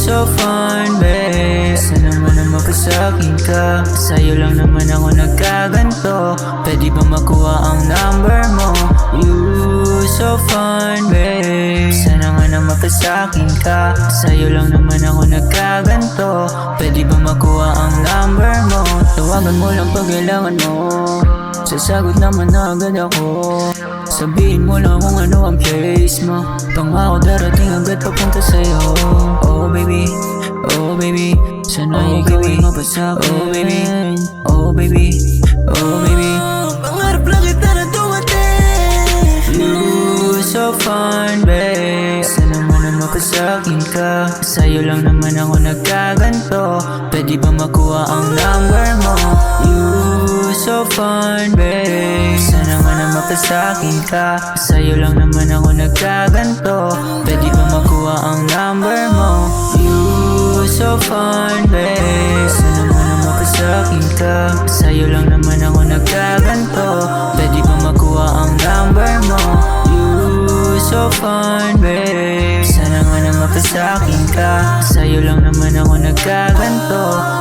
So fine, babe. Sana naman na makasakin ka. Sa'yo lang naman ako nagkaganto. Pwede ba makuha ang number mo? You so fine, babe. Sana nga na makasakin ka. Sa'yo lang naman ako nagkaganto. Pwede ba makuha ang number mo? Tawagan mo lang pag kailangan mo. Sasagot naman na agad ako. Sabihin mo lang kung ano ang place mo. Pangako darating agad papunta sa'yo. Oh baby, oh baby, sana ikaw ay mapasakin. Oh baby, oh baby, oh baby, pangarap lang kita na dumating. You so fine, babe. Sana mo na makasakin ka. Sa'yo lang naman ako nagkaganto. Pwede ba makuha ang number mo? You so fine, babe. Sana nga na makasakin ka. Sa'yo lang naman ako nagkaganto. Pwede ba makuha ang number mo? You so fine, babe. Sana nga na makasakin ka. Sa'yo lang naman ako nagkaganto. Pwede ba makuha ang number mo? You so fine, babe. Sana nga na makasakin ka. Sa'yo lang naman ako nagkaganto.